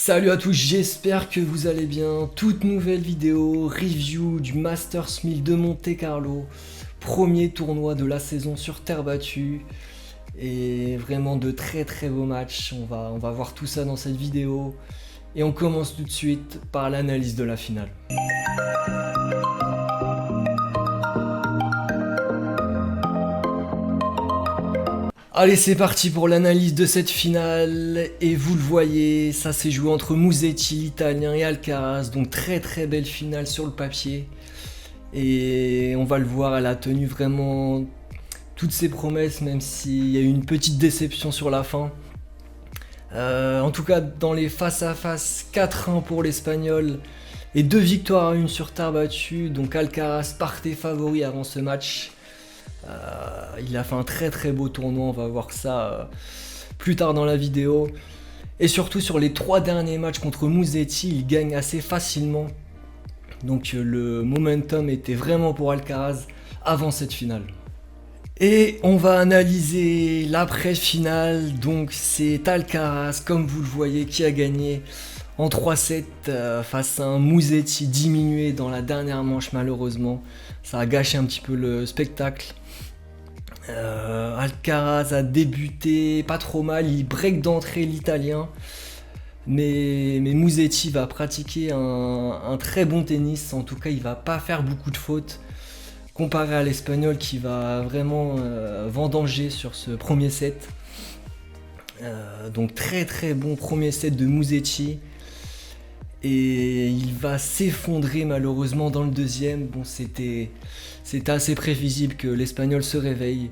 Salut à tous, j'espère que vous allez bien. Toute nouvelle vidéo, review du Masters 1000 de Monte Carlo. Premier tournoi de la saison sur terre battue. Et vraiment de très beaux matchs. On va voir tout ça dans cette vidéo. Et on commence tout de suite par l'analyse de la finale. Allez, c'est parti pour l'analyse de cette finale, et vous le voyez, ça s'est joué entre Musetti, l'Italien, et Alcaraz, donc très belle finale sur le papier, et on va le voir, elle a tenu vraiment toutes ses promesses, même s'il y a eu une petite déception sur la fin. En tout cas, dans les face-à-face, 4-1 pour l'Espagnol, et 2 victoires à 1 sur terre battue, donc Alcaraz partait favori avant ce match. Il a fait un très beau tournoi, on va voir ça plus tard dans la vidéo. Et surtout sur les 3 derniers matchs contre Musetti, il gagne assez facilement. Donc le momentum était vraiment pour Alcaraz avant cette finale. Et on va analyser l'après-finale, donc c'est Alcaraz, comme vous le voyez, qui a gagné en 3-7 face à un Musetti diminué dans la dernière manche malheureusement. Ça a gâché un petit peu le spectacle. Alcaraz a débuté pas trop mal, il break d'entrée l'Italien, mais Musetti va pratiquer un très bon tennis, en tout cas il va pas faire beaucoup de fautes, comparé à l'Espagnol qui va vraiment vendanger sur ce premier set. Donc très bon premier set de Musetti, et il va s'effondrer malheureusement dans le deuxième. Bon, c'était assez prévisible que l'Espagnol se réveille,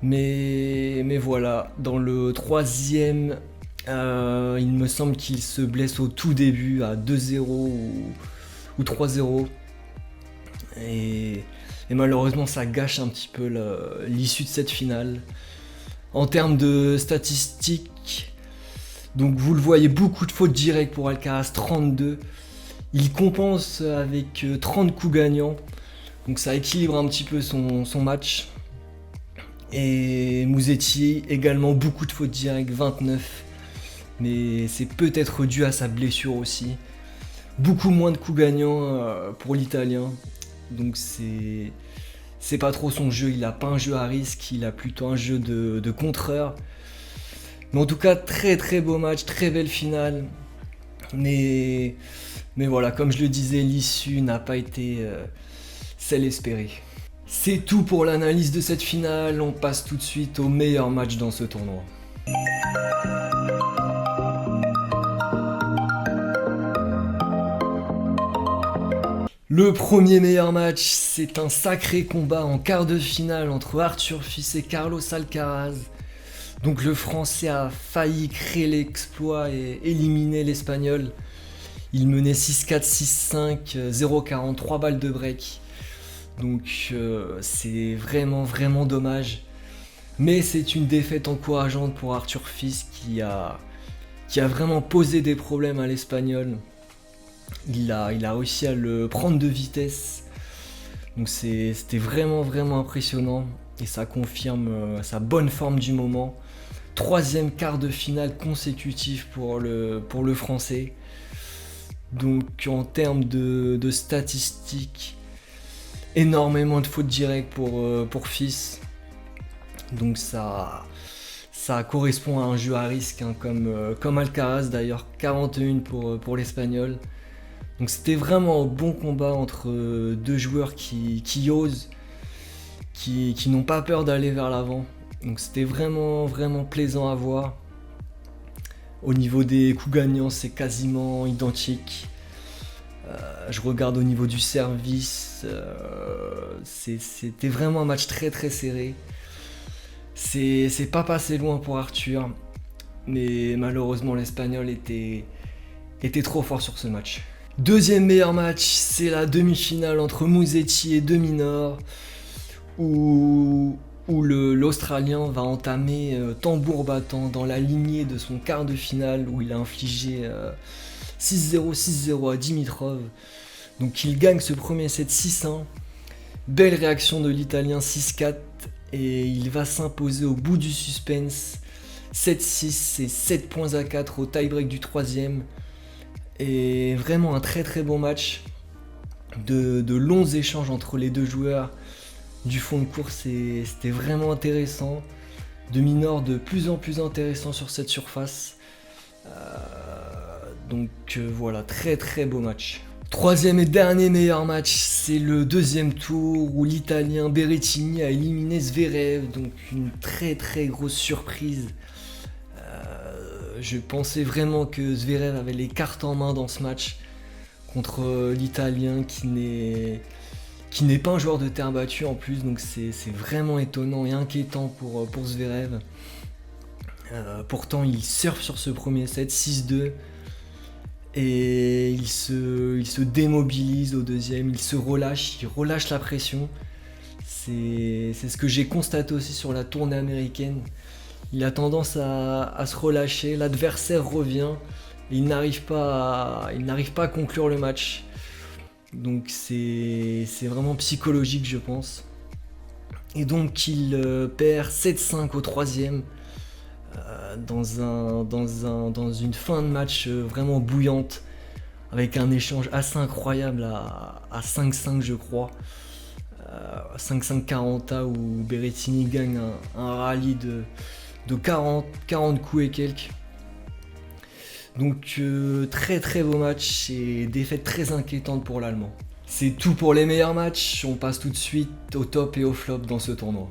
mais voilà, dans le troisième, il me semble qu'il se blesse au tout début à 2-0 ou 3-0, et malheureusement ça gâche un petit peu l'issue de cette finale. En termes de statistiques, donc vous le voyez, beaucoup de fautes directes pour Alcaraz, 32. Il compense avec 30 coups gagnants, donc ça équilibre un petit peu son match. Et Musetti également beaucoup de fautes directes, 29. Mais c'est peut-être dû à sa blessure aussi. Beaucoup moins de coups gagnants pour l'Italien. Donc c'est pas trop son jeu, il a pas un jeu à risque, il a plutôt un jeu de contreur. Mais en tout cas, très beau match, très belle finale. Mais voilà, comme je le disais, l'issue n'a pas été celle espérée. C'est tout pour l'analyse de cette finale, on passe tout de suite au meilleur match dans ce tournoi. Le premier meilleur match, c'est un sacré combat en quart de finale entre Arthur Fils et Carlos Alcaraz. Donc le Français a failli créer l'exploit et éliminer l'Espagnol. Il menait 6-4, 6-5, 0-40, 3 balles de break. Donc c'est vraiment dommage. Mais c'est une défaite encourageante pour Arthur Fils qui a vraiment posé des problèmes à l'Espagnol. Il a réussi à le prendre de vitesse. Donc c'était vraiment impressionnant. Et ça confirme sa bonne forme du moment. 3e quart de finale consécutif pour le Français. Donc en termes de statistiques, énormément de fautes directes pour Fils. Donc ça correspond à un jeu à risque, hein, comme Alcaraz d'ailleurs, 41 pour l'Espagnol. Donc c'était vraiment un bon combat entre deux joueurs qui osent, qui n'ont pas peur d'aller vers l'avant. Donc c'était vraiment plaisant à voir. Au niveau des coups gagnants, c'est quasiment identique. Je regarde au niveau du service, c'était vraiment un match très serré. C'est pas passé loin pour Arthur, mais malheureusement l'Espagnol était trop fort sur ce match. Deuxième meilleur match, c'est la demi-finale entre Musetti et De Minaur, où l'Australien va entamer tambour battant dans la lignée de son quart de finale, où il a infligé 6-0, 6-0 à Dimitrov. Donc il gagne ce premier set 6-1. Belle réaction de l'Italien, 6-4, et il va s'imposer au bout du suspense 7-6, c'est 7 points à 4 au tie-break du troisième. Et vraiment un très très bon match. De longs échanges entre les deux joueurs du fond de course, et c'était vraiment intéressant. De mineurs de plus en plus intéressants sur cette surface. Voilà, très très beau match. Troisième et dernier meilleur match, c'est le deuxième tour où l'Italien Berrettini a éliminé Zverev, donc une très très grosse surprise. Je pensais vraiment que Zverev avait les cartes en main dans ce match contre l'Italien qui n'est pas un joueur de terre battue en plus, donc c'est vraiment étonnant et inquiétant pour Zverev. Pourtant il surfe sur ce premier set 6-2 et il se démobilise au deuxième, il relâche la pression. C'est ce que j'ai constaté aussi sur la tournée américaine. Il a tendance à se relâcher, l'adversaire revient et il n'arrive pas à conclure le match. Donc c'est vraiment psychologique, je pense. Et donc il perd 7-5 au troisième dans une fin de match vraiment bouillante, avec un échange assez incroyable à 5-5 je crois. 5-5 40 où Berrettini gagne un rallye de 40 coups et quelques. Donc très très beau match et défaite très inquiétante pour l'Allemand. C'est tout pour les meilleurs matchs, on passe tout de suite au top et au flop dans ce tournoi.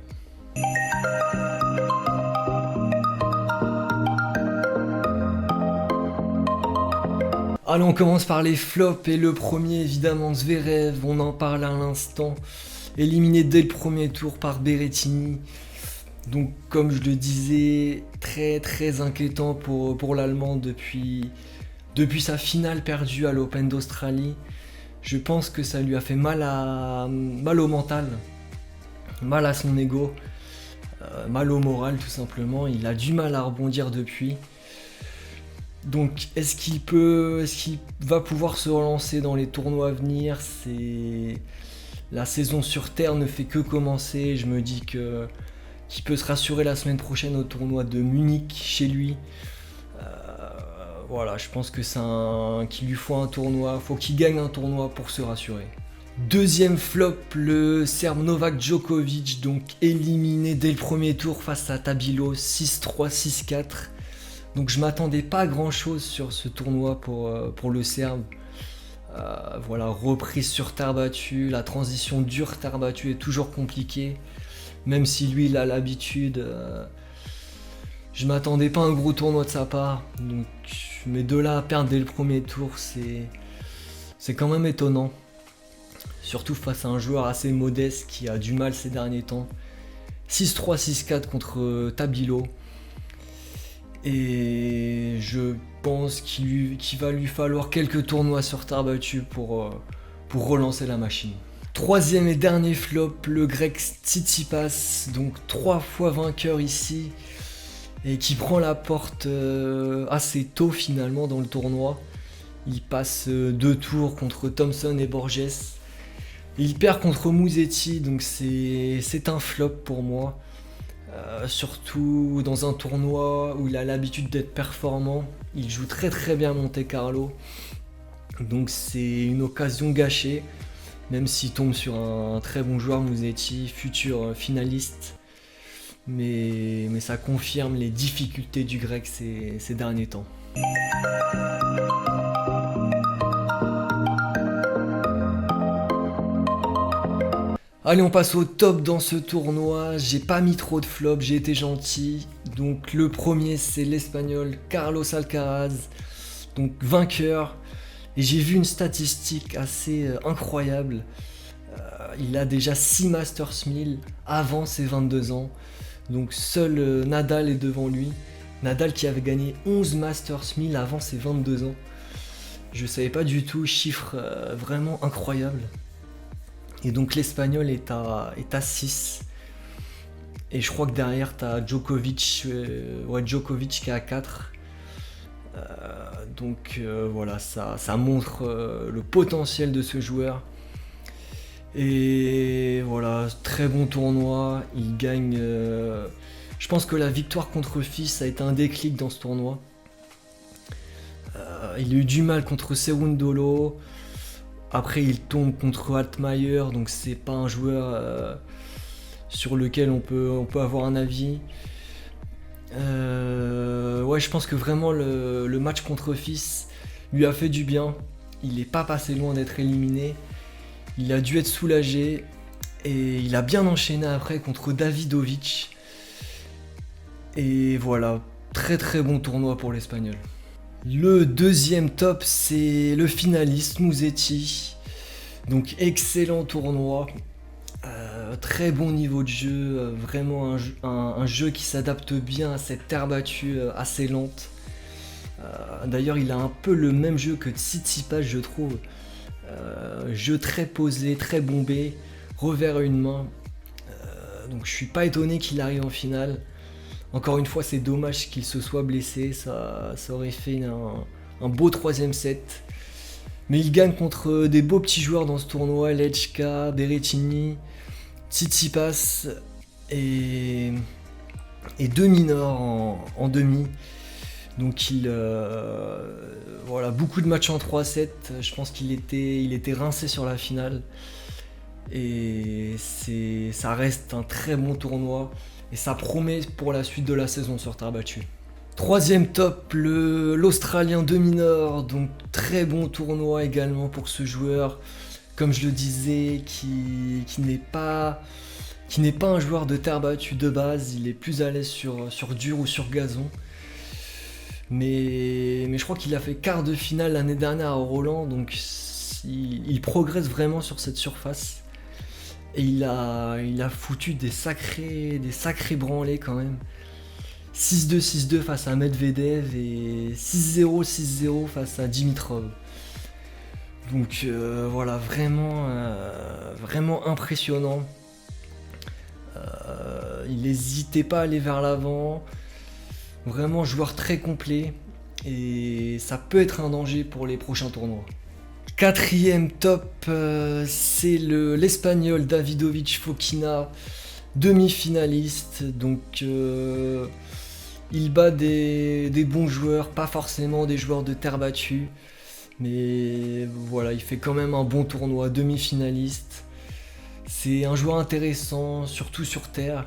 Allez, on commence par les flops et le premier évidemment Zverev, on en parle à l'instant, éliminé dès le premier tour par Berrettini. Donc comme je le disais, très très inquiétant pour l'Allemand depuis sa finale perdue à l'Open d'Australie. Je pense que ça lui a fait mal au mental, mal à son ego, mal au moral tout simplement. Il a du mal à rebondir depuis. Donc est-ce qu'il va pouvoir se relancer dans les tournois à venir? La saison sur Terre ne fait que commencer. Je me dis qu'il peut se rassurer la semaine prochaine au tournoi de Munich chez lui. Voilà, je pense que qu'il lui faut un tournoi, faut qu'il gagne un tournoi pour se rassurer. Deuxième flop, le Serbe Novak Djokovic, donc éliminé dès le premier tour face à Tabilo, 6-3, 6-4. Donc je m'attendais pas à grand chose sur ce tournoi pour le Serbe. Voilà, reprise sur terre battue, la transition dure terre battue est toujours compliquée. Même si lui il a l'habitude, je m'attendais pas à un gros tournoi de sa part. Donc, mais de là à perdre dès le premier tour, c'est quand même étonnant. Surtout face à un joueur assez modeste qui a du mal ces derniers temps. 6-3, 6-4 contre Tabilo. Et je pense qu'il va lui falloir quelques tournois sur terre battue pour relancer la machine. Troisième et dernier flop, le grec Tsitsipas, donc 3 fois vainqueur ici, et qui prend la porte assez tôt finalement dans le tournoi. Il passe 2 tours contre Thompson et Borges. Il perd contre Musetti, donc c'est un flop pour moi. Surtout dans un tournoi où il a l'habitude d'être performant. Il joue très très bien Monte Carlo. Donc c'est une occasion gâchée. Même s'il tombe sur un très bon joueur, Musetti, futur finaliste. Mais ça confirme les difficultés du grec ces derniers temps. Allez, on passe au top dans ce tournoi. J'ai pas mis trop de flops, j'ai été gentil. Donc le premier c'est l'Espagnol Carlos Alcaraz, donc vainqueur. Et j'ai vu une statistique assez incroyable. Il a déjà 6 Masters 1000 avant ses 22 ans. Donc seul Nadal est devant lui. Nadal qui avait gagné 11 Masters 1000 avant ses 22 ans. Je savais pas du tout, chiffre vraiment incroyable. Et donc l'Espagnol est à 6. Et je crois que derrière t'as Djokovic qui est à 4. Voilà, ça montre le potentiel de ce joueur. Et voilà, très bon tournoi. Il gagne Je pense que la victoire contre Fils a été un déclic dans ce tournoi. Il a eu du mal contre Cerundolo. Après, il tombe contre Altmaier, donc c'est pas un joueur sur lequel on peut avoir un avis. Ouais, je pense que vraiment le match contre Fils lui a fait du bien. Il n'est pas passé loin d'être éliminé. Il a dû être soulagé. Et il a bien enchaîné après contre Davidovic. Et voilà, très très bon tournoi pour l'Espagnol. Le deuxième top, c'est le finaliste Musetti. Donc excellent tournoi. Très bon niveau de jeu, vraiment un jeu qui s'adapte bien à cette terre battue assez lente. D'ailleurs, il a un peu le même jeu que Tsitsipas, je trouve. Jeu très posé, très bombé, revers à une main. Donc je suis pas étonné qu'il arrive en finale. Encore une fois, c'est dommage qu'il se soit blessé, ça aurait fait un beau troisième set. Mais il gagne contre des beaux petits joueurs dans ce tournoi, Lechka, Berrettini, Tsitsipas et deux mineurs en demi. Donc voilà, beaucoup de matchs en 3-7. Je pense qu'il était rincé sur la finale. Et ça reste un très bon tournoi. Et ça promet pour la suite de la saison sur terre battue. Troisième top, l'Australien de mineur. Donc très bon tournoi également pour ce joueur. Comme je le disais, qui n'est pas un joueur de terre battue de base. Il est plus à l'aise sur dur ou sur gazon. Mais je crois qu'il a fait quart de finale l'année dernière à Roland, donc il progresse vraiment sur cette surface. Et il a foutu des sacrés branlés quand même. 6-2, 6-2 face à Medvedev et 6-0, 6-0 face à Dimitrov. Donc voilà, vraiment impressionnant. Il n'hésitait pas à aller vers l'avant. Vraiment joueur très complet et ça peut être un danger pour les prochains tournois. Quatrième top, c'est l'Espagnol Davidovic Fokina, demi-finaliste. Donc il bat des bons joueurs, pas forcément des joueurs de terre battue. Mais voilà, il fait quand même un bon tournoi, demi-finaliste. C'est un joueur intéressant, surtout sur terre.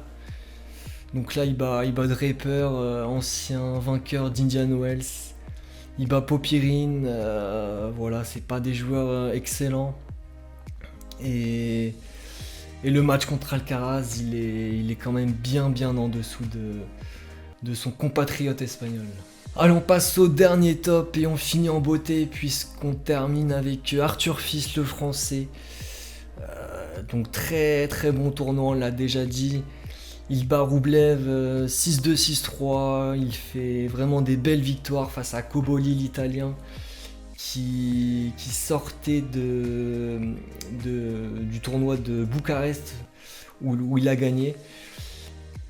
Donc là, il bat Draper, ancien vainqueur d'Indian Wells. Il bat Popyrin. Voilà, c'est pas des joueurs excellents. Et le match contre Alcaraz, il est quand même bien en dessous de son compatriote espagnol. Allez, on passe au dernier top et on finit en beauté puisqu'on termine avec Arthur Fils, le français. Donc très bon tournoi, on l'a déjà dit. Il bat Roublev 6-2, 6-3, il fait vraiment des belles victoires face à Cobolli, l'Italien, qui sortait du tournoi de Bucarest où il a gagné.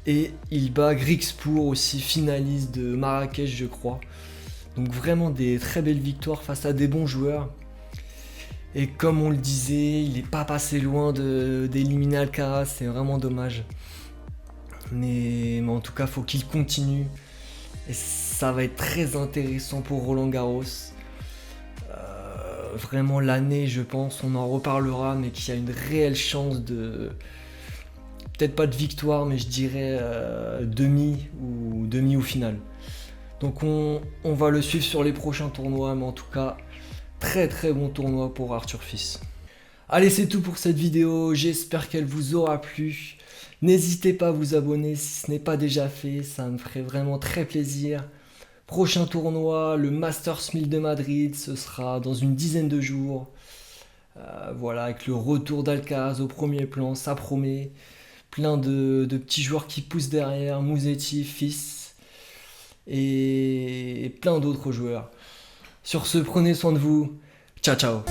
Et il bat Griekspoor aussi, finaliste de Marrakech je crois. Donc vraiment des très belles victoires face à des bons joueurs. Et comme on le disait, il n'est pas passé loin d'éliminer Alcaraz, c'est vraiment dommage. Mais en tout cas, faut qu'il continue. Et ça va être très intéressant pour Roland Garros. Vraiment l'année, je pense, on en reparlera, mais qu'il y a une réelle chance de... Peut-être pas de victoire, mais je dirais demi ou finale. Donc on va le suivre sur les prochains tournois, mais en tout cas, très bon tournoi pour Arthur Fils. Allez, c'est tout pour cette vidéo, j'espère qu'elle vous aura plu. N'hésitez pas à vous abonner si ce n'est pas déjà fait, ça me ferait vraiment très plaisir. Prochain tournoi, le Masters 1000 de Madrid, ce sera dans une dizaine de jours. Voilà, avec le retour d'Alcaraz au premier plan, ça promet. Plein de petits joueurs qui poussent derrière, Musetti, Fils et plein d'autres joueurs. Sur ce, prenez soin de vous. Ciao.